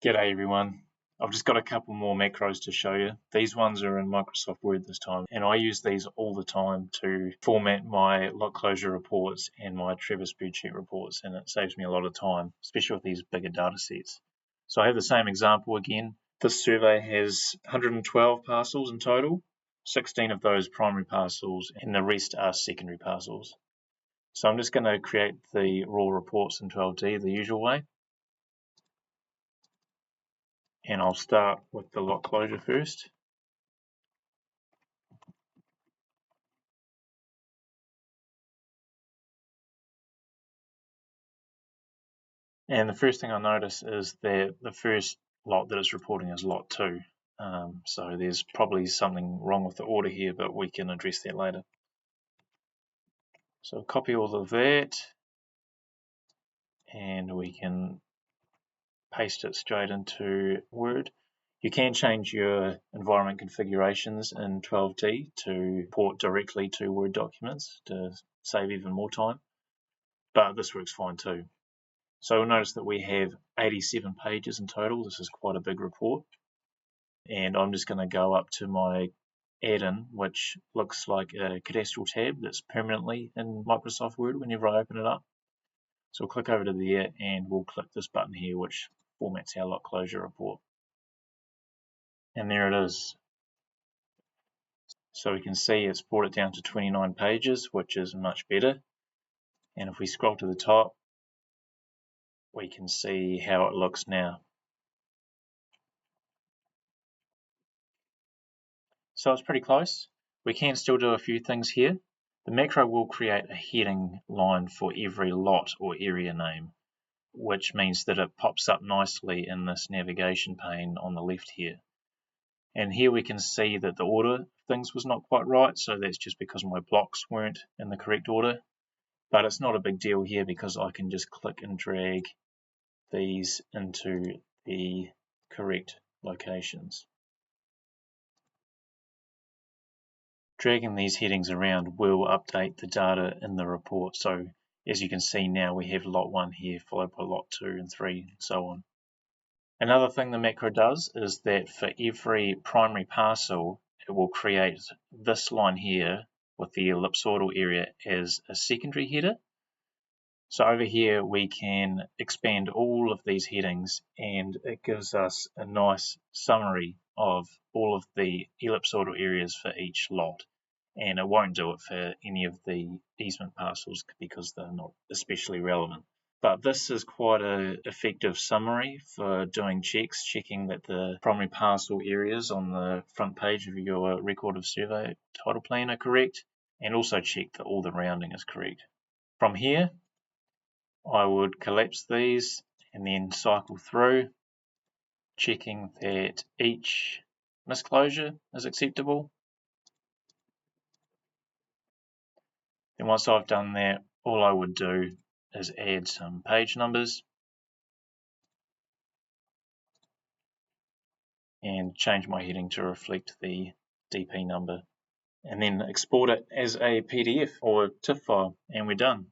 G'day everyone. I've just got a couple more macros to show you. These ones are in Microsoft Word this time, and I use these all the time to format my lot closure reports and my Trevor spreadsheet reports, and it saves me a lot of time, especially with these bigger data sets. So I have the same example again. This survey has 112 parcels in total, 16 of those primary parcels, and the rest are secondary parcels. So I'm just going to create the raw reports in 12D the usual way. And I'll start with the lot closure first. And the first thing I notice is that the first lot that it's reporting is lot 2. So there's probably something wrong with the order here, but we can address that later. So copy all of that, and we can paste it straight into Word. You can change your environment configurations in 12D to port directly to Word documents to save even more time, but this works fine too. So you'll notice that we have 87 pages in total. This is quite a big report. And I'm just going to go up to my add-in, which looks like a Cadastral tab that's permanently in Microsoft Word whenever I open it up. So we'll click over to there and we'll click this button here, which formats our lot closure report. And there it is. So we can see it's brought it down to 29 pages, which is much better. And if we scroll to the top, we can see how it looks now. So it's pretty close. We can still do a few things here. The macro will create a heading line for every lot or area name, which means that it pops up nicely in this navigation pane on the left here. And here we can see that the order of things was not quite right, so that's just because my blocks weren't in the correct order. But it's not a big deal here because I can just click and drag these into the correct locations. Dragging these headings around will update the data in the report. So as you can see now, we have lot 1 here, followed by lot 2 and 3, and so on. Another thing the macro does is that for every primary parcel, it will create this line here with the ellipsoidal area as a secondary header. So over here, we can expand all of these headings, and it gives us a nice summary of all of the ellipsoidal areas for each lot. And it won't do it for any of the easement parcels because they're not especially relevant. But this is quite an effective summary for doing checks, checking that the primary parcel areas on the front page of your record of survey title plan are correct, and also check that all the rounding is correct. From here, I would collapse these and then cycle through, checking that each misclosure is acceptable. Then once I've done that, all I would do is add some page numbers and change my heading to reflect the DP number, and then export it as a PDF or TIFF file, and we're done.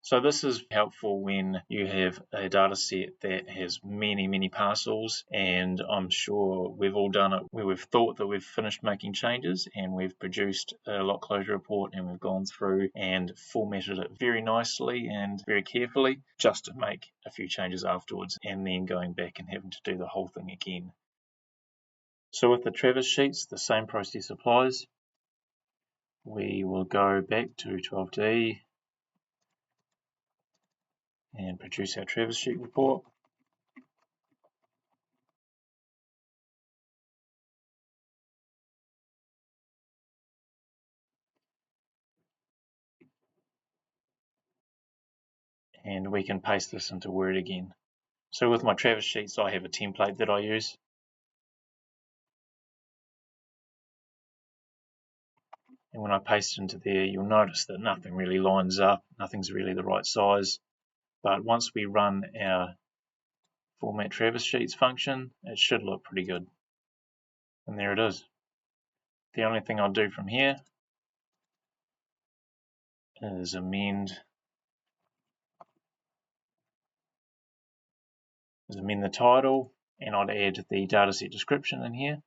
So this is helpful when you have a data set that has many parcels, and I'm sure we've all done it where we've thought that we've finished making changes and we've produced a lot closure report and we've gone through and formatted it very nicely and very carefully just to make a few changes afterwards, and then going back and having to do the whole thing again. So with the Trevor sheets, the same process applies. We will go back to 12D and produce our Trevor sheet report. And we can paste this into Word again. So with my Trevor sheets, I have a template that I use. And when I paste it into there, you'll notice that nothing really lines up, nothing's really the right size. But once we run our Format Trevor Sheets function, it should look pretty good. And there it is. The only thing I'll do from here is amend is amend the title, and I'd add the dataset description in here.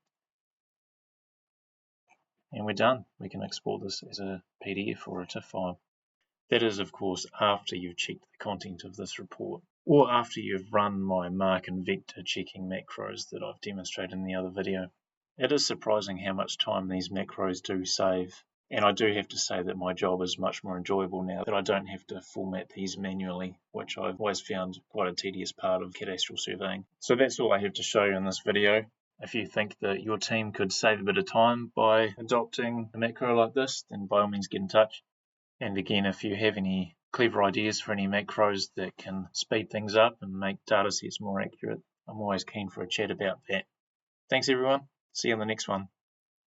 And we're done. We can export this as a PDF or a TIFF file. That is, of course, after you've checked the content of this report, or after you've run my mark and vector checking macros that I've demonstrated in the other video. It is surprising how much time these macros do save, and I do have to say that my job is much more enjoyable now that I don't have to format these manually, which I've always found quite a tedious part of cadastral surveying. So that's all I have to show you in this video. If you think that your team could save a bit of time by adopting a macro like this, then by all means get in touch. And again, if you have any clever ideas for any macros that can speed things up and make datasets more accurate, I'm always keen for a chat about that. Thanks everyone. See you in the next one.